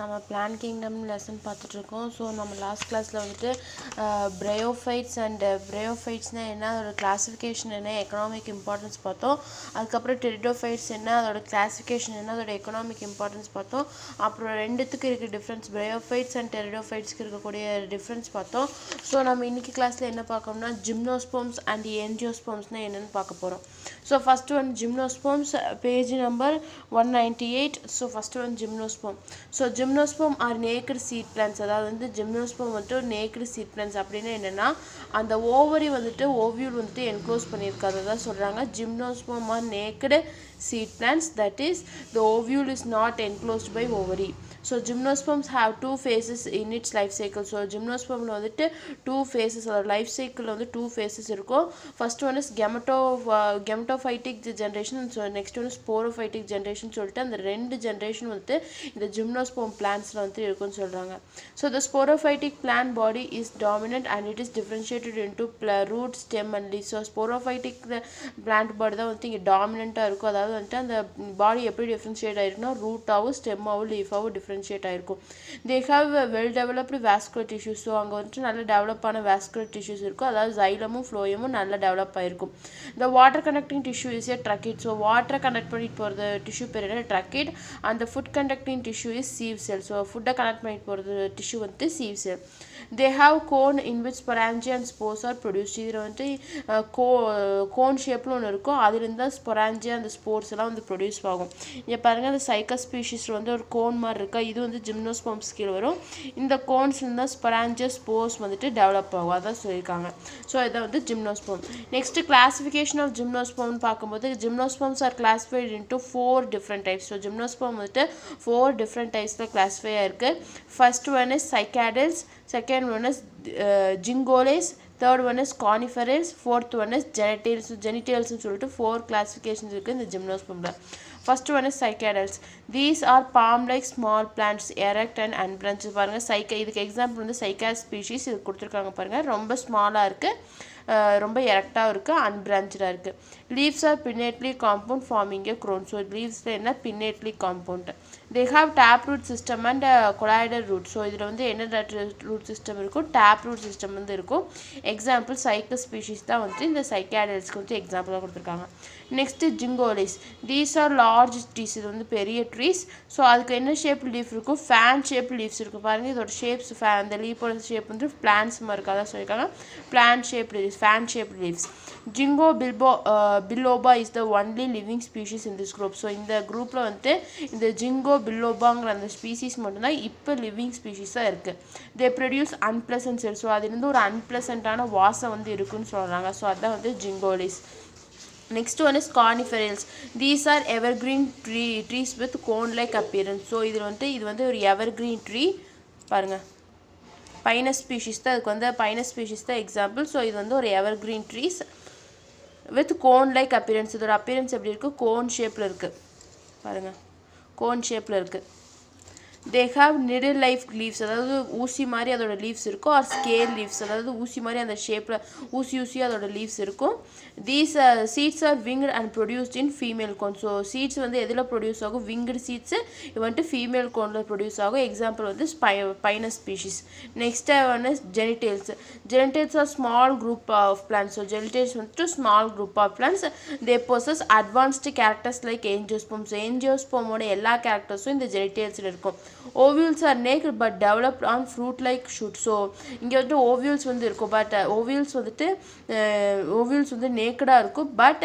நம்ம plant kingdom lesson பார்த்துட்ருக்கோம். So நம்ம லாஸ்ட் கிளாஸில் வந்துட்டு பிரயோஃபைட்ஸ் அண்ட் பிரயோஃபைட்ஸ்னால் என்ன, அதோட கிளாஸிஃபிகேஷன் என்ன, எக்கனாமிக் இம்பார்ட்டன்ஸ் பார்த்தோம். அதுக்கப்புறம் டெரிடோஃபைட்ஸ் என்ன, அதோட கிளாஸிஃபிகேஷன் என்ன, அதோட எக்கனாமிக் இம்பார்ட்டன்ஸ் பார்த்தோம். அப்புறம் ரெண்டுத்துக்கு இருக்க டிஃப்ரென்ஸ், பிரயோஃபைட்ஸ் அண்ட் டெரிடோஃபைட்ஸ்க்கு இருக்கக்கூடிய டிஃப்ரென்ஸ் பார்த்தோம். ஸோ நம்ம இன்றைக்கி கிளாஸில் என்ன பார்க்கணும்னா ஜிம்னோஸ்போம்ஸ் அண்ட் ஏஞ்சியோஸ்போம்ஸ்னால் என்னென்னு பார்க்க போகிறோம். So first one gymnosperms, page number 198. So first one gymnosperm. So gymnosperm are naked seed plants, அதாவது வந்து ஜிம்னோஸ்போம் வந்துட்டு நேக்கட் சீட் பிளான்ஸ் அப்படின்னு என்னென்னா அந்த ஓவரி வந்துட்டு ஓவியூல் வந்துட்டு என்க்ளோஸ் பண்ணியிருக்காது, அதான் சொல்கிறாங்க gymnosperm are naked seed plants, that is the ovule is not enclosed by ovary. So gymnosperms have two phases in its life cycle. So gymnosperm வந்துட்டு two phases, அதோட life cycle வந்து two phases இருக்கும். First one is gametophytic generation, so next one is sporophytic generation சொல்லிட்டு அந்த ரெண்டு generation வந்துட்டு இந்த gymnosperm plantsல வந்து இருக்குன்னு சொல்கிறாங்க. So the sporophytic plant body is dominant and it is differentiated into root, stem and leaf. So sporophytic plant body தான் வந்து இங்கே டாமினண்ட்டாக இருக்கும், அதாவது வந்துட்டு அந்த பாடி எப்படி டிஃப்ரென்ஷியேட் ஆகிருக்குன்னா ரூட்டாகவும் ஸ்டெம்மாகவும் லீஃபாகவும் டிஃப்ரென்ஷியேட் ஆகிருக்கும். தே have well developed vascular tissues. So அங்கே வந்துட்டு நல்ல டெவலப்பான வாஸ்குலர் டிஷ்யூஸ் இருக்கும், அதாவது ஜைலமும் ஃப்ளோயமும் நல்லா டெவலப் ஆகிருக்கும். இந்த water connecting tissue is a tracheid. So வாட்டரை கனெக்ட் பண்ணிட்டு போகிறது டிஷ்யூ பேர் என்ன, ட்ரக்கிட். அந்த food conducting tissue is sieve cell. So ஃபுட்டை கனெக்ட் பண்ணிட்டு போகிறது டிஷ்யூ வந்துட்டு sieve cell. They have cone in which sporangia and spores are produced. இதில் வந்துட்டு கோன் ஷேப்பில் ஒன்று இருக்கும், அதுலேருந்து தான் ஸ்பொராஞ்சியா அந்த ஸ்போர்ஸ் எல்லாம் வந்து ப்ரொடியூஸ் ஆகும். இங்கே பாருங்கள் அந்த சைக்கஸ் ஸ்பீஷிஸில் வந்து ஒரு கோன் மாதிரி இருக்கா, இது வந்து ஜிம்னோஸ்போம்ஸ் கீழே வரும். இந்த கோன்ஸ்லேருந்து தான் ஸ்பொராஞ்சியா ஸ்போர்ஸ் வந்துட்டு டெவலப் ஆகும், அதான் சொல்லியிருக்காங்க. ஸோ இதை வந்து ஜிம்னோஸ்போம். நெக்ஸ்ட்டு கிளாஸிஃபிகேஷன் ஆஃப் ஜிம்னோஸ்போம்னு பார்க்கும்போது gymnosperms are classified into 4 different types. So gymnosperm வந்துட்டு 4 டிஃப்ரெண்ட் டைப்ஸில் கிளாஸிஃபை ஆயிருக்கு. First one is cycadales, second one is jingales, third one is coniferals, fourth one is genitals. Genitals னு சொல்லிட்டு 4 classifications இருக்குது இந்த ஜிம்னோஸ்போம்ல. First one is cycadals. These are palm-like small plants, erect and unbranched. பாருங்கள் இதுக்கு example வந்து சைக்காட் species இது கொடுத்துருக்காங்க பாருங்கள், ரொம்ப ஸ்மாலாக இருக்குது, ரொம்ப எரக்டாக இருக்குது, அன்பிரான்ச்சாக இருக்குது. Leaves are pinnately compound forming a crown. So லீவ்ஸில் என்ன pinnately compound. They have tap root system and coralloid root. So இதில் வந்து என்ன ரூட் சிஸ்டம் இருக்கும், டேப் ரூட் சிஸ்டம் வந்து இருக்கும். எக்ஸாம்பிள் சைக்கஸ் ஸ்பீஷீஸ் தான் வந்து இந்த சைக்காடல்ஸ்க்கு வந்து எக்ஸாம்பிளாக கொடுத்துருக்காங்க. Next ginkgoales. These are large trees, இது வந்து பெரிய ட்ரீஸ். ஸோ அதுக்கு என்ன ஷேப் லீஃப் இருக்கும், ஃபேன் ஷேப் லீவ்ஸ் இருக்கும். பாருங்கள் இதோட ஷேப்ஸ் அந்த லீஃபோட ஷேப் வந்து பிளான்ஸ் மாதிரி இருக்குது, அதான் சொல்லியிருக்காங்க plan shape leaves, fan shape leaves. Ginkgo biloba is the only living species in this group. So இந்த குரூப்பில் வந்துட்டு இந்த ஜிங்கோ பில்லோபாங்கிற அந்த ஸ்பீஷீஸ் மட்டும்தான் இப்போ லிவிங் ஸ்பீஷீஸாக இருக்குது. They produce unpleasant sell. So அதுலேருந்து ஒரு அன்பிளசண்ட்டான வாசம் வந்து இருக்குன்னு சொல்கிறாங்க. ஸோ அதுதான் வந்து ஜிங்கோலிஸ். Next one is coniferals. These are evergreen trees with cone-like appearance. So இது வந்து ஒரு evergreen tree. பாருங்கள் பைனஸ் ஸ்பீஷீஸ் தான், இதுக்கு வந்து பைனஸ் ஸ்பீஷீஸ் தான் எக்ஸாம்பிள். ஸோ இது வந்து ஒரு evergreen trees with cone-like appearance. இதோட appearance எப்படி இருக்குது, கோன் ஷேப்பில் இருக்குது, பாருங்கள் கோன் ஷேப்பில் இருக்குது. They have needle like leaves, அதாவது ஊசி மாதிரி அதோட லீவ்ஸ் இருக்கும், ஆர் ஸ்கேல் லீவ்ஸ், அதாவது ஊசி மாதிரி அந்த ஷேப்பில் ஊசியாக அதோட லீவ்ஸ் இருக்கும். These seeds are winged and produced in female cone. So seeds வந்து எதில் ப்ரொடியூஸ் ஆகும், விங்டு சீட்ஸு இது வந்துட்டு ஃபீமேல் கோனில் ப்ரொடியூஸ் ஆகும். எக்ஸாம்பிள் வந்து பைனஸ் ஸ்பீஷீஸ். நெக்ஸ்ட்டு வந்து gnetales. Gnetales are small group of plants. So gnetales வந்துட்டு small group of plants. They possess advanced characters like angiosperm. So ஏஞ்சியோஸ்போமோட எல்லா கேரக்டர்ஸும் இந்த ஜெனிடேல்ஸில் இருக்கும். Ovules are naked but developed on fruit-like shoot. So இங்கே வந்துட்டு ovules வந்து இருக்கும், பட் ஓவியூல்ஸ் வந்து நேக்கடாக இருக்கும், but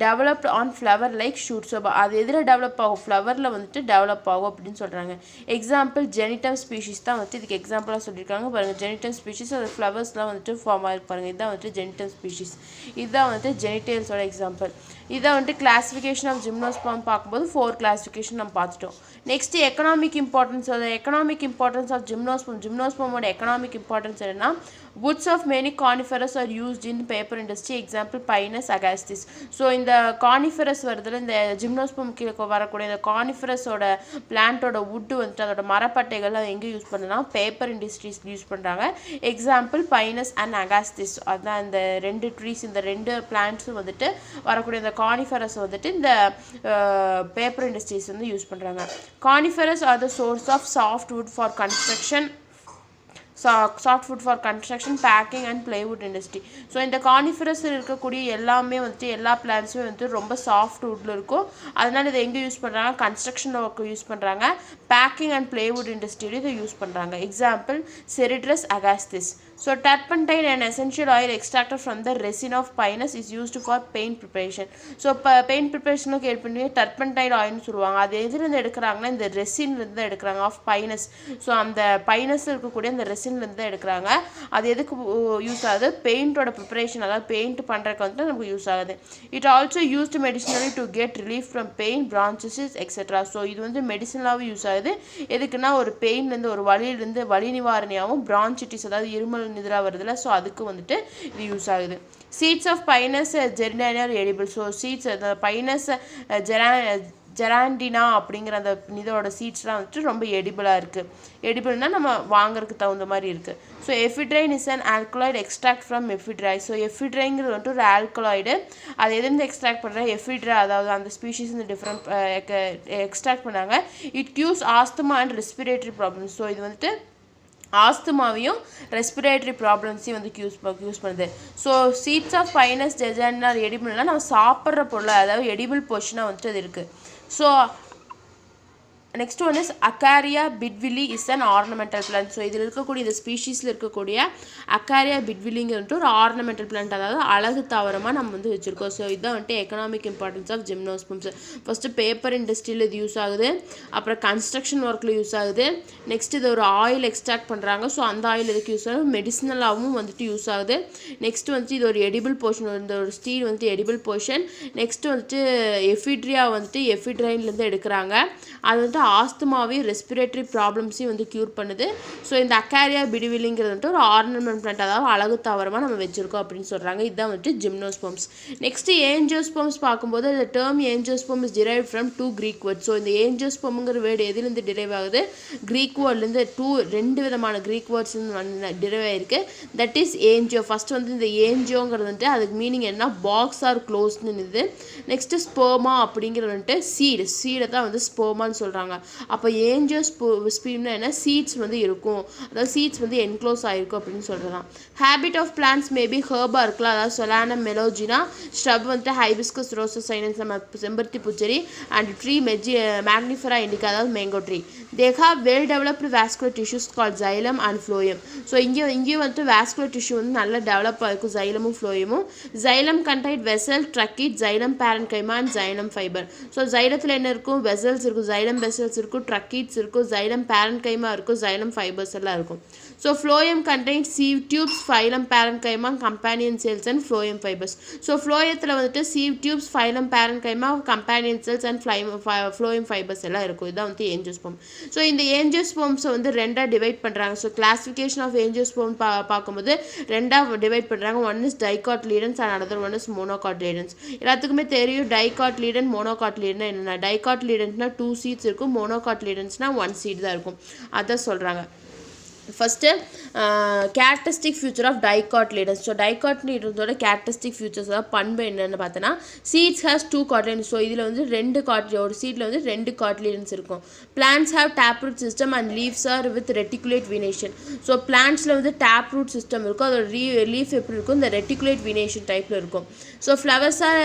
developed on flower like shoot. So அது எதில் டெவலப் ஆகும், ஃப்ளவரில் வந்துட்டு டெவலப் ஆகும் அப்படின்னு சொல்கிறாங்க. எக்ஸாம்பிள் ஜெனிட்டம் ஸ்பீஷீஸ் தான் வந்து இதுக்கு எக்ஸாம்பிளாக சொல்லியிருக்காங்க. பாருங்கள் ஜெனிட்டம் ஸ்பீஷீஸ் அது ஃப்ளவர்ஸ்லாம் வந்துட்டு ஃபார்ம் ஆகிருப்பாருங்க, இதுதான் வந்துட்டு ஜெனிட்டம் ஸ்பீஷீஸ். இதுதான் வந்துட்டு ஜெனிடேல்ஸோட எக்ஸாம்பிள். இதான் வந்துட்டு கிளாஸிஃபிகேஷன் ஆஃப் ஜிம்னோஸ்போம் பார்க்கும்போது 4 கிளாஸிஃபிகேஷன் நம்ம பார்த்துட்டோம். Next economic importance. Economic importance of gymnosperm. ஜிம்னோஸ்போமோட எக்கனாமிக் இம்பார்ட்டன்ஸ் என்னன்னா, woods of many coniferous are used in paper industry. Example pinus agathis. So இந்த கானிஃபரஸ் வருதுல, இந்த ஜிம்னோஸ்போம் கீழே வரக்கூடிய இந்த கானிஃபரஸோட பிளான்ட்டோட வுட்டு வந்துட்டு அதோட மரப்பட்டைகள் அது எங்கே யூஸ் பண்ணலாம், பேப்பர் இண்டஸ்ட்ரீஸ் யூஸ் பண்ணுறாங்க. Example pinus and agathis. அதுதான் இந்த 2 ட்ரீஸ், இந்த 2 பிளான்ட்ஸும் வந்துட்டு வரக்கூடிய இந்த கானிஃபரஸ் வந்துட்டு இந்த பேப்பர் இண்டஸ்ட்ரீஸ் வந்து யூஸ் பண்ணுறாங்க. Conifers are the source of soft wood for construction, softwood for construction, packing and plywood industry. So இந்த கானிஃபரஸ் இருக்கக்கூடிய எல்லாமே வந்துட்டு எல்லா பிளான்ஸுமே வந்துட்டு ரொம்ப சாஃப்ட் வுட்டில் இருக்கும். அதனால் இதை எங்கே யூஸ் பண்ணுறாங்க? கன்ஸ்ட்ரக்ஷன் ஒர்க்கு யூஸ் பண்ணுறாங்க, பேக்கிங் அண்ட் பிளைவுட் இண்டஸ்ட்ரியிலும் இதை யூஸ் பண்ணுறாங்க. Example Ceridrus agathis. So turpentine, an essential oil extracted from the resin of pinus, is used for paint preparation. So paint preparation கேள்விப்பட்டீங்க, turpentine ஆயில்னு சொல்லுவாங்க. அது எதுலேருந்து எடுக்கிறாங்கன்னா இந்த ரெசின்லேருந்து எடுக்கிறாங்க, ஆஃப் பைனஸ். ஸோ அந்த பைனஸில் இருக்கக்கூடிய அந்த ரெசின்லேருந்து எடுக்கிறாங்க. அது எதுக்கு யூஸ் ஆகுது? பெயிண்டோட ப்ரிப்பரேஷன், அதாவது பெயிண்ட் பண்ணுறதுக்கு வந்துட்டு நமக்கு யூஸ் ஆகுது. It also used medicinally to get relief from pain, branches etcetera. So இது வந்து மெடிசனலாகவும் யூஸ் ஆகுது. எதுக்குன்னா ஒரு பெயின்லேருந்து, ஒரு வலியிலேருந்து வலி நிவாரணியாகவும், பிரான்சிட்டிஸ் அதாவது இருமல் இதெல்லாம் வருதுல்ல, ஸோ அதுக்கு வந்துட்டு இது யூஸ் ஆகுது. Seeds of pinus gerardiana are edible. So seeds அந்த பைனஸ் ஜெராண்டினா அப்படிங்கிற அந்த இதோட சீட்ஸ்லாம் வந்துட்டு ரொம்ப எடிபிளாக இருக்குது. எடிபிள்னால் நம்ம வாங்குறதுக்கு தகுந்த மாதிரி இருக்குது. So ephedrine is an alkaloid extract from ephedra. So எஃபிட்ரைங்கிறது வந்துட்டு ஒரு ஆல்கலாய்டு. அது எதுலேருந்து எக்ஸ்ட்ராக்ட் பண்ணுற? எஃபிட்ரா, அதாவது அந்த ஸ்பீஷீஸ் இந்த டிஃப்ரெண்ட் எக்ஸ்ட்ராக்ட் பண்ணாங்க. It cures asthma and respiratory problems. So இது வந்துட்டு ஆஸ்துமாவையும் ரெஸ்பிரேட்டரி ப்ராப்ளம்ஸையும் வந்து யூஸ் பண்ணுது. So seeds of pinus gerardiana எடிபிள்னால் நம்ம சாப்பிட்ற பொருளை, அதாவது எடிபிள் போர்ஷனாக வந்துட்டு அது இருக்குது. So next one is araucaria bidwillii is an ornamental plant. So இதில் இருக்கக்கூடிய இந்த ஸ்பீஷீஸில் இருக்கக்கூடிய அக்காரியா பிட்வில்லிங்கிறது ஒரு ஆர்னமெண்டல் பிளான்ட், அதாவது அழகு தாவரமாக நம்ம வந்து வச்சுருக்கோம். ஸோ இதுதான் வந்துட்டு economic importance of gymnosperms. First paper இண்டஸ்ட்ரியில் இது யூஸ் ஆகுது, அப்புறம் கன்ஸ்ட்ரக்ஷன் ஒர்க்கில் யூஸ் ஆகுது. நெக்ஸ்ட் இது ஒரு ஆயில் எக்ஸ்ட்ராக்ட் பண்ணுறாங்க, ஸோ அந்த ஆயில் இதுக்கு யூஸ் ஆகுது. மெடிசினலாகவும் வந்துட்டு யூஸ் ஆகுது. நெக்ஸ்ட் வந்துட்டு இது ஒரு எடிபிள் போர்ஷன், இந்த ஒரு ஸ்டீல் வந்துட்டு எடிபிள் போர்ஷன். நெக்ஸ்ட் வந்துட்டு எஃபிட்ரியா வந்துட்டு எஃபிட்ரைன்லேருந்து எடுக்கிறாங்க. அது வந்துட்டு ஆஸ்துமாவையும் ரெஸ்பிரேட்டரி ப்ராப்ளம்ஸையும் வந்து க்யூர் பண்ணுது. ஸோ இந்த அக்காரியா பிட்வில்லிங்கிறது வந்துட்டு ஒரு ஆர்னமெண்ட் பிளான்ட், அதாவது அழகு தாவரமாக நம்ம வச்சுருக்கோம் அப்படின்னு சொல்கிறாங்க. இதுதான் வந்துட்டு ஜிம்னோஸ்பம்ஸ். நெக்ஸ்ட்டு ஏஞ்சியோஸ்பம்ஸ் பார்க்கும்போது இந்த term angiosperm is derive from 2 Greek words. So இந்த ஏஞ்சியோஸ்பம்ங்கிற வேர்டு எதுலேருந்து டிரைவ் ஆகுது? க்ரீக் வேர்ட்லேருந்து. 2 விதமான க்ரீக் வேர்ட்ஸ் டிரைவ் ஆகிருக்கு. That is angio. ஃபஸ்ட்டு வந்து இந்த ஏஞ்சியோங்கிறது வந்துட்டு அதுக்கு மீனிங் என்ன? பாக்ஸ் ஆர் க்ளோஸ்னு இது. நெக்ஸ்ட்டு ஸ்போமா அப்படிங்கிறது வந்துட்டு சீடை தான் வந்து ஸ்போமான்னு சொல்கிறாங்க. அப்போ ஏஞ்சியோஸ்பீம்னா என்ன? சீட்ஸ் வந்து இருக்கும், அதாவது சீட்ஸ் வந்து என்க்ளோஸ் ஆகிருக்கும் அப்படின்னு சொல்கிறதான். ஹேபிட் ஆஃப் பிளான்ஸ் மேபி ஹர்பாக இருக்கலாம், அதாவது சொலானம் மெலோஜினா. ஸ்ட்ரப் வந்துட்டு ஹைபிஸ்கஸ் ரோசஸ் சைனஸ், நம்ம செம்பருத்தி பூச்செடி. அண்ட் ட்ரீ மேக்னிஃபெரா இண்டிகா, அதாவது mango tree. They have well developed vascular tissues called xylem and phloem. So இங்கேயும் வந்துட்டு வாஸ்குலர் டிஷ்யூ வந்து நல்லா டெவலப் ஆகிருக்கும், ஜைலமும் ஃப்ளோயமும். Xylem contained vessel, tracheid, xylem parenchyma and xylem fibre. So ஜைலத்தில் என்ன இருக்கும்? வெசல்ஸ் இருக்கும், ஜைலம் வெசல்ஸ் இருக்கும், ட்ரக்கிட்ஸ் இருக்கும், ஜைலம் பேரன்கைமா இருக்கும், ஜைலம் ஃபைபர்ஸ் எல்லாம் இருக்கும். So phloem contain sieve tubes, phloem parenchyma, companion cells and phloem fibres. So ஃப்ளோயத்தில் வந்துட்டு sieve tubes, phloem parenchyma, companion cells and phloem fibres எல்லாம் இருக்கும். இதுதான் வந்து ஏஞ்சியோஸ்பம். ஸோ இந்த ஏஞ்சியோஸ்பம்ஸை வந்து ரெண்டாக டிவைட் பண்ணுறாங்க. ஸோ கிளாசிஃபிகேஷன் ஆஃப் ஏஞ்சியோஸ்பம் பார்க்கும்போது ரெண்டாக டிவைட் பண்ணுறாங்க. One is dicotyledons and another one is monocotyledons. எல்லாத்துக்குமே தெரியும் டைகாட்லீடன், மோனோகாட்லீடன் என்னென்ன. டைகாட்லீடன்ஸ்னா 2 seeds இருக்கும், மோனோகாட்லீடன்ஸ்னால் 1 seed தான் இருக்கும். அதான் சொல்கிறாங்க. First characteristic feature of dicotyledons. So டைகாட்லீடன்ஸோட கேரக்டரிஸ்டிக் ஃபியூச்சர்ஸ், அதாவது பண்பு என்னென்னு பார்த்தோன்னா, சீட்ஸ் ஹேஸ் 2 காட்லீடன்ஸ். ஸோ இதில் வந்து 2 ஒரு சீடில் வந்து 2 காட்லீடன்ஸ் இருக்கும். Plants have tap root system and leaves are with reticulate venation. So பிளான்ஸில் வந்து டேப் ரூட் சிஸ்டம் இருக்கும், அதோட லீஃப் எப்படி இருக்கும்? இந்த ரெட்டிகுலேட் வீனேஷன் டைப்பில் இருக்கும். So flowers R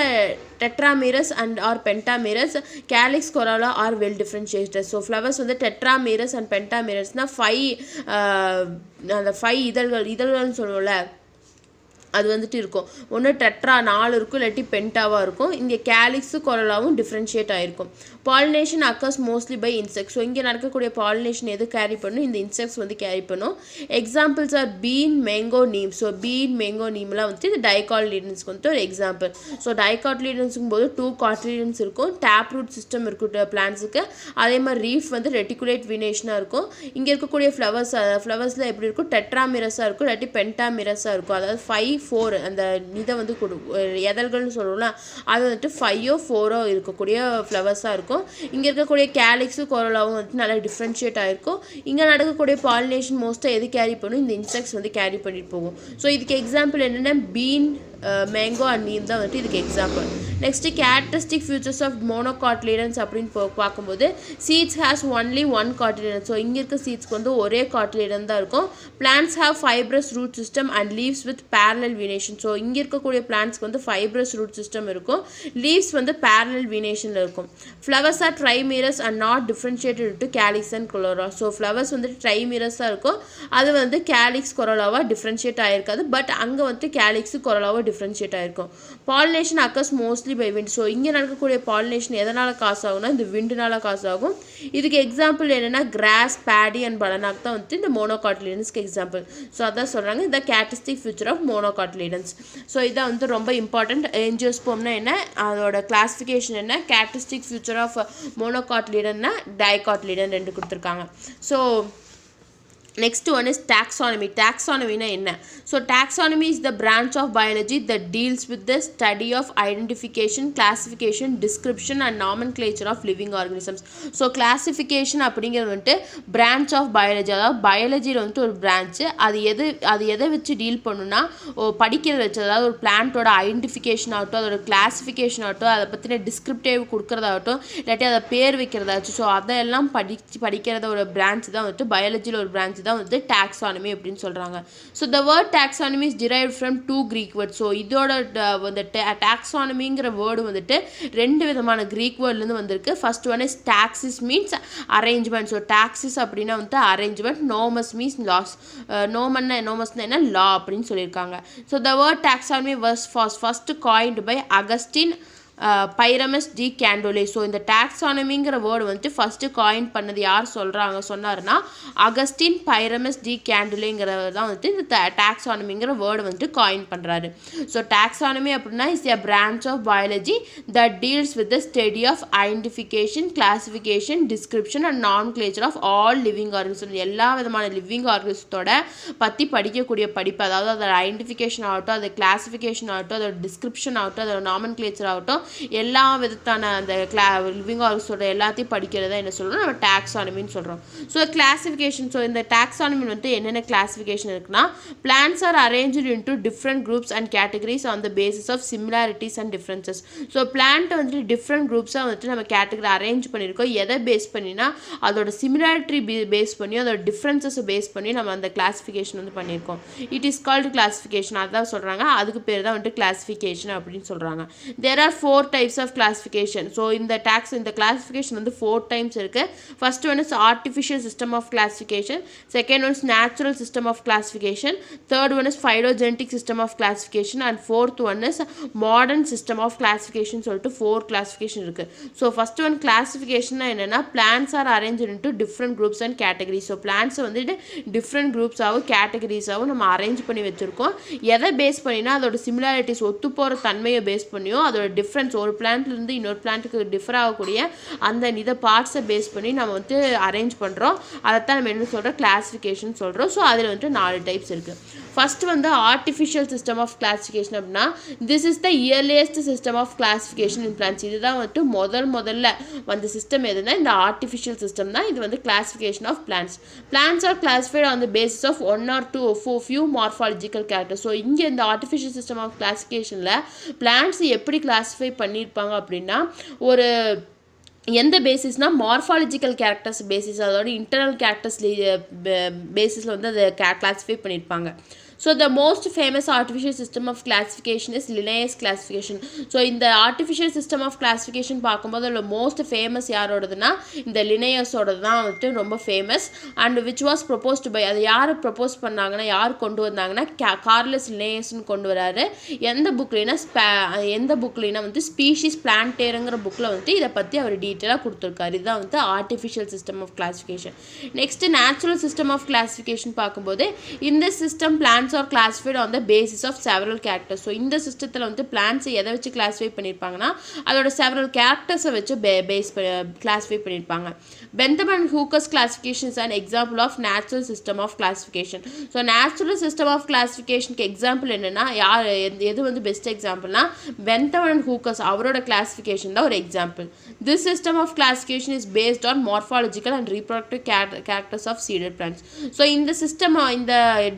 tetramerous and or pentamerous. Calyx corolla are well differentiated. So flowers வந்து tetramerous and pentamerous னா 5 இதழ்கள்னு சொல்லுவோம்ல, அது வந்துட்டு இருக்கும். ஒன்று டெட்ரா 4 இருக்கும், இல்லாட்டி பென்டாவாக இருக்கும். இங்கே கேலிக்ஸு கொரலாவும் டிஃப்ரென்ஷியேட் ஆகிருக்கும். Pollination occurs mostly by insects. So இங்கே நடக்கக்கூடிய பாலினேஷன் எது கேரி பண்ணும்? இந்த இன்செக்ட்ஸ் வந்து கேரி பண்ணும். Examples are bean, mango, neem. So bean, mango, நீம்லாம் வந்துட்டு இது டைகாட்லீடன்ஸ்க்கு வந்துட்டு ஒரு எக்ஸாம்பிள். ஸோ டைகாட்லீடன்ஸுக்கும் போது 2 காட்லீடன்ஸ் இருக்கும், டேப் ரூட் சிஸ்டம் இருக்கும் பிளான்ஸுக்கு. அதே மாதிரி ரீஃப் வந்து ரெட்டிகுலேட் வீனேஷனாக இருக்கும். இங்கே இருக்கக்கூடிய ஃப்ளவர்ஸில் எப்படி இருக்கும்? டெட்ராமிரஸாக இருக்கும், இல்லாட்டி பென்டாமிரஸாக இருக்கும். அதாவது 5, 4 அந்த இதை வந்து எதழ்கள்னு சொல்லுவோம்ல, அது வந்துட்டு 5 or 4 இருக்கக்கூடிய ஃப்ளவர்ஸாக இருக்கும். இங்கே இருக்கக்கூடிய கேலிக்ஸு கொரோலாவும் வந்துட்டு நல்லா டிஃப்ரென்ஷியேட் ஆகிருக்கும். இங்கே நடக்கக்கூடிய பாலினேஷன் மோஸ்ட்டாக எது கேரி பண்ணும்? இந்த இன்செக்ட்ஸ் வந்து கேரி பண்ணிட்டு போகும். ஸோ இதுக்கு எக்ஸாம்பிள் என்னென்னா பீன், மேங்கோ அண்ட் நீம் தான் வந்துட்டு இதுக்கு example. Next characteristic features of monocotyledons அப்படின்னு பார்க்கும்போது seeds has only one cotyledon. So இங்கே இருக்க சீட்ஸ்க்கு வந்து ஒரே காட்லிடன் தான் இருக்கும். Plants have fibrous root system and leaves with parallel venation. So இங்கே இருக்கக்கூடிய பிளான்ட்ஸ்க்கு வந்து ஃபைப்ரஸ் ரூட் சிஸ்டம் இருக்கும், லீவ்ஸ் வந்து பேரலல் வீனேஷனில் இருக்கும். Flowers are trimerous and not differentiated to calyx and corolla. So flowers வந்து ட்ரைமீரஸாக இருக்கும், அது வந்து கேலிக்ஸ் கொரோலாவாக டிஃப்ரென்ஷியேட் ஆகிருக்காது, பட் அங்கே வந்து கேலிக்ஸு கொரோலாவாக டிஃப்ரென்ஷியேட் ஆகிருக்கும். Pollination occurs mostly by wind. So இங்கே நடக்கக்கூடிய பாலினேஷன் எதனால் காசு ஆகும்னா இந்த விண்டுனால காசு ஆகும். இதுக்கு எக்ஸாம்பிள் என்னென்னா கிராஸ், பேடி அண்ட் பலனாக் தான் வந்து இந்த மோனோகாட்லிடன்ஸ்க்கு எக்ஸாம்பிள். ஸோ அதான் சொல்கிறாங்க இந்த கேரக்டரிஸ்டிக் ஃபியூச்சர் ஆஃப் மோனோகாட்லிடன்ஸ். ஸோ இதான் வந்து ரொம்ப இம்பார்ட்டண்ட். என்ஜியோஸ்போம்னா என்ன, அதோட கிளாஸிஃபிகேஷன் என்ன, கேரக்டரிஸ்டிக் ஃபியூச்சர் ஆஃப் மோனோகாட்லிடன்னா டைகாட்லிடன் ரெண்டு கொடுத்துருக்காங்க. So next one is taxonomy. Taxonomy na enna? So taxonomy is the branch of biology that deals with the study of identification, classification, description and nomenclature of living organisms. So classification அப்படிங்கிறது வந்துட்டு branch of biology, அதாவது பயாலஜியில் வந்துட்டு ஒரு branch. அது எதை வச்சு deal பண்ணுன்னா படிக்கிறத வச்சு, அதாவது ஒரு பிளான்ட்டோட ஐடென்டிஃபிகேஷன் ஆகட்டும், அதோட கிளாஸிஃபிகேஷன் ஆகட்டும், அதை பற்றின டிஸ்கிரிப்டிவ் கொடுக்குறதாகட்டும், இல்லாட்டி அதை பேர் வைக்கிறதாச்சும், ஸோ அதெல்லாம் படிக்கிறத ஒரு பிரான்ச் தான் வந்துட்டு பயாலஜியில் ஒரு பிரான்ச் தான் வந்து டாக்ஸானமி அப்படின்னு சொல்கிறாங்க. So the word taxonomy is derived from 2 Greek words. So இதோட வந்து டாக்ஸானமிங்கிற வேர்டு வந்துட்டு 2 விதமான க்ரீக் வேர்ட்லேருந்து வந்திருக்கு. First one is taxis means arrangement. So taxis அப்படின்னா வந்து அரேஞ்ச்மெண்ட், நோமஸ் மீன்ஸ் லாஸ். நோமஸ்னா என்ன, லா அப்படின்னு சொல்லியிருக்காங்க. So the word taxonomy was first coined by Augustin Pyramus de Candolle. So இந்த டாக்ஸானமிங்கிற வேர்டு வந்துட்டு ஃபஸ்ட்டு காயின் பண்ணது யார் சொன்னார்னா அகஸ்டின் பைரமஸ் டி கேண்டோலேங்கிறவர் தான் வந்துட்டு இந்த டாக்ஸானமிங்கிற வேர்டு வந்துட்டு காயின் பண்ணுறாரு. ஸோ டாக்ஸானமி அப்படின்னா is a branch of biology that deals with the study of identification, classification, description and nomenclature of all living organism. எல்லா விதமான லிவிங் ஆர்கனிசத்தோட பற்றி படிக்கக்கூடிய படிப்பு, அதாவது அதோட ஐடென்டிஃபிகேஷன் ஆகட்டும், அதோட கிளாஸிஃபிகேஷன் ஆகட்டும், அதோட டிஸ்கிரிப்ஷன் ஆகட்டும், அதோட நாமென்க்ளேச்சர் ஆகட்டும், எல்லா விதத்தான அந்த லிவிங் ஆர்கனிசத்தோட எல்லாத்தையும் படிக்கிறதா என்ன சொல்கிறோம், நம்ம டாக்ஸானமின்னு சொல்கிறோம். ஸோ கிளாஸிஃபிகேஷன், ஸோ இந்த டாக்ஸானமி வந்து என்னென்ன கிளாஸிஃபிகேஷன் இருக்குன்னா, plants are arranged into different groups and categories on the basis of similarities and differences. So பிளான்ட்டை வந்துட்டு டிஃப்ரெண்ட் குரூப்ஸாக வந்துட்டு நம்ம கேட்டகரி அரேஞ்ச் பண்ணியிருக்கோம். எதை பேஸ் பண்ணினா அதோட சிமிலாரிட்டி பேஸ் பண்ணி, அதோட டிஃப்ரென்சஸை பேஸ் பண்ணி நம்ம அந்த கிளாஸிஃபிகேஷன் வந்து பண்ணியிருக்கோம். It is called classification. அதான் சொல்கிறாங்க, அதுக்கு பேர் தான் வந்துட்டு கிளாஸிஃபிகேஷன் அப்படின்னு சொல்கிறாங்க. There are 4 types of classification. So இந்த classification வந்து 4 times இருக்கு. First one is artificial system of classification, second one is natural system of classification, third one is phylogenetic system of classification and fourth one is modern system of classification. சொல்லிட்டு 4 classification இருக்கு. So first one classification என்னன்னா plants are arranged into different groups and categories. So plants வந்து different groups ஆவும் categories ஆவும் நம்ம arrange பண்ணி வச்சிருக்கோம். எதை பேஸ் பண்ணினா அதோட similarities ஒத்து போகிற தன்மையை பேஸ் பண்ணியும், அதோட டிஃப்ரென்ஸ் ஒரு பிளான்ட்லேருந்து இன்னொரு பிளான்ட்டுக்கு டிஃபர் ஆகக்கூடிய அந்த இதை பார்ட்ஸை பேஸ் பண்ணி நம்ம வந்து அரேஞ்ச் பண்ணுறோம். அதைத்தான் நம்ம என்ன சொல்கிறோம், கிளாஸிஃபிகேஷன் சொல்கிறோம். ஸோ அதில் வந்துட்டு 4 டைப்ஸ் இருக்குது. ஃபர்ஸ்ட் வந்து ஆர்டிஃபிஷியல் சிஸ்டம் ஆஃப் கிளாஸிஃபிகேஷன் அப்படின்னா this is the earliest system of classification in plants. இதுதான் வந்துட்டு முதல்ல வந்த சிஸ்டம் எதுனா இந்த ஆர்டிஃபிஷியல் சிஸ்டம் தான். இது வந்து classification of plants. Plants are classified on the basis of 1 or 2 few morphological character. So இங்கே இந்த ஆர்டிஃபிஷியல் சிஸ்டம் ஆஃப் கிளாஸிஃபிகேஷனில் பிளான்ஸ் எப்படி கிளாஸிஃபை பண்ணியிருப்பாங்க அப்படின்னா, ஒரு எந்த பேசிஸ்னால் மார்ஃபாலஜிக்கல் கேரக்டர்ஸ் பேசிஸ், அதோட இன்டர்னல் கேரக்டர்ஸ் பேசிஸில் வந்து அதை கிளாஸிஃபை பண்ணியிருப்பாங்க. So the most famous artificial system of classification is Linnaeus classification. So இந்த artificial system of classification பார்க்கும்போது அதில் most famous யாரோடதுன்னா இந்த லினேயஸோடது தான் வந்துட்டு ரொம்ப famous. And which was proposed by, அது யார் ப்ரொப்போஸ் பண்ணாங்கன்னா, யார் கொண்டு வந்தாங்கன்னா கார்லஸ் லினேயஸ்ன்னு கொண்டு வராரு. எந்த புக்லைனா வந்து ஸ்பீஷிஸ் பிளான்டேருங்கிற புக்கில் வந்துட்டு இதை பற்றி அவர் டீட்டெயிலாக கொடுத்துருக்காரு. இதுதான் வந்து artificial system of classification. Next natural system of classification பார்க்கும்போது இந்த system plants are classified on the basis of several characters. So இந்த சிஸ்டத்தில் வந்து பிளான்ஸை எதை வச்சு கிளாஸிஃபை பண்ணியிருப்பாங்கன்னா அதோட several charactersஸை வச்சு கிளாஸிஃபை பண்ணியிருப்பாங்க. Bentham and Hooker's classification is an example of natural system of classification. So natural system of classificationக்கு எக்ஸாம்பிள் என்னென்னா எது வந்து பெஸ்ட் எக்ஸாம்பிள்னா Bentham and Hooker's அவரோட கிளாஸிஃபிகேஷன் தான் ஒரு example. This system of classification is based on morphological and reproductive characters of seeded plants. So இந்த system, இந்த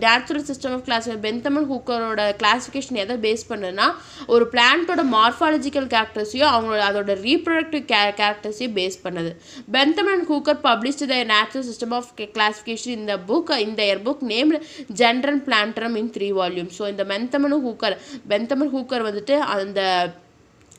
natural system of class Bentham ஹூக்கரோட கிளாஸிஃபிகேஷன் எதை பேஸ் பண்ணுன்னா ஒரு பிளான்ட்டோட மார்ஃபாலஜிக்கல் கேரக்டர்ஸையும் அவங்களோட அதோட ரீப்ரொடக்டிவ் கேரக்டர்ஸையும் பேஸ் பண்ணுது. Bentham Hooker published the natural system of classification இந்த புக் இந்த year book named Genera Plantarum in 3 volume. So இந்த பென்தமன் ஹூக்கர் வந்துட்டு அந்த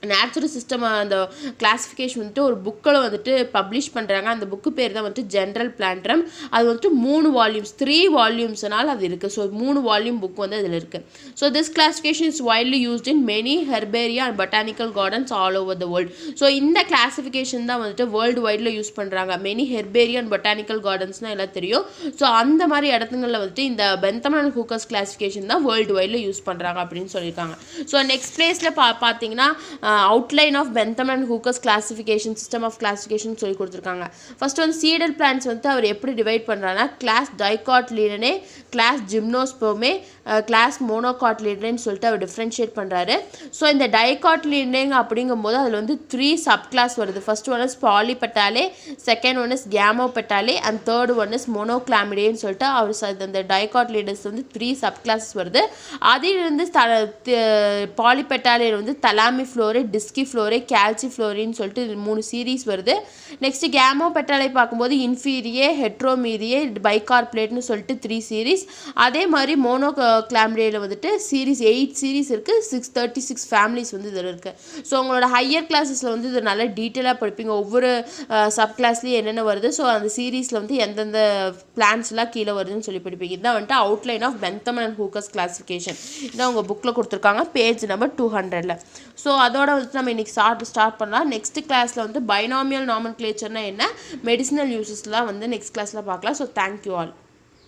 நேச்சுரல் சிஸ்டம் அந்த கிளாஸிஃபிகேஷன் வந்துட்டு ஒரு புக்கில் வந்துட்டு பப்ளிஷ் பண்ணுறாங்க. அந்த புக்கு பேர் தான் வந்துட்டு ஜென்ரல் பிளான்ட்ரம். அது வந்துட்டு 3 வால்யூம்ஸ் 3 வால்யூம்ஸ்னால் அது இருக்குது. ஸோ 3 வால்யூம் புக் வந்து அதில் இருக்குது. So this classification is widely used in many herbaria and botanical gardens all over the world. So இந்த கிளாஸிஃபிகேஷன் தான் வந்துட்டு வேர்ல்டு வைடில் யூஸ் பண்ணுறாங்க. மெனி ஹெர்பேரியா அண்ட் பொட்டானிக்கல் கார்டன்ஸ்னால் எல்லாம் தெரியும். ஸோ அந்த மாதிரி இடத்துங்களில் வந்துட்டு இந்த பென்தமன் அண்ட் ஹூக்கர்ஸ் கிளாஸிஃபிகேஷன் தான் வேர்ல்டு வைடில் யூஸ் பண்ணுறாங்க அப்படின்னு சொல்லியிருக்காங்க. ஸோ நெக்ஸ்ட் பிளேஸில் பார்த்தீங்கன்னா outline of Bentham and Hooker's classification system of classification சொல்லி கொடுத்துருக்காங்க. ஃபர்ஸ்ட் வந்து சீடல் பிளான்ட்ஸ் வந்து அவர் எப்படி டிவைட் பண்ணுறாங்கன்னா கிளாஸ் டைகாட்லீடனே, கிளாஸ் ஜிம்னோஸ்போமே, கிளாஸ் மோனோகாட்லீடனேன்னு சொல்லிட்டு அவர் டிஃப்ரென்ஷியேட் பண்ணுறாரு. ஸோ இந்த டைகாட்லீடனேங்க அப்படிங்கும்போது அதில் வந்து 3 சப் கிளாஸ் வருது. First one is polypetalae, second one is gamopetalae and third one is மோனோகிளாமிடேன்னு சொல்லிட்டு அவர் அந்த டைகாட்லீடர்ஸ் வந்து 3 சப் கிளாஸஸ் வருது. அதிலிருந்து பாலிபெட்டாலே வந்து தலாமிஃப்ளோரே, டிஸ்கிஃப்ளோரே, கால்சிஃப்ளோரின்னு சொல்லிட்டு 3 சீரீஸ் வருது. நெக்ஸ்ட் கேமோபெட்டாலை பார்க்கும்போது இன்ஃபீரியே, ஹெட்ரோமீரியே, பைகார்ப்ளேட்னு சொல்லிட்டு 3 சீரீஸ். அதே மாதிரி மோனோகிளாமிடேயில் வந்துட்டு சீரீஸ் 8 சீரீஸ் இருக்குது. 636 ஃபேமிலிஸ் வந்து இதில் இருக்குது. ஸோ உங்களோட ஹையர் கிளாஸஸில் வந்து இது நல்லா டீட்டெயிலாக படிப்பீங்க. ஒவ்வொரு சப் கிளாஸ்லேயும் என்னென்ன வருது, ஸோ அந்த சீரீஸில் வந்து எந்தெந்த பிளான்ஸ்லாம் கீழே வருதுன்னு சொல்லி படிப்பீங்க. இதுதான் வந்துட்டு outline of Bentham and Hooker's classification. இதான் உங்கள் புக்கில் கொடுத்துருக்காங்க பேஜ் நம்பர் 200. ஸோ அதோட வந்து நம்ம இன்றைக்கி ஸ்டார்ட் பண்ணலாம். நெக்ஸ்ட் கிளாஸில் வந்து பைனாமியல் நாமன்க்ளேச்சர்னா என்ன, மெடிசினல் யூசஸ்லாம் வந்து நெக்ஸ்ட் கிளாஸில் பார்க்கலாம். So thank you all.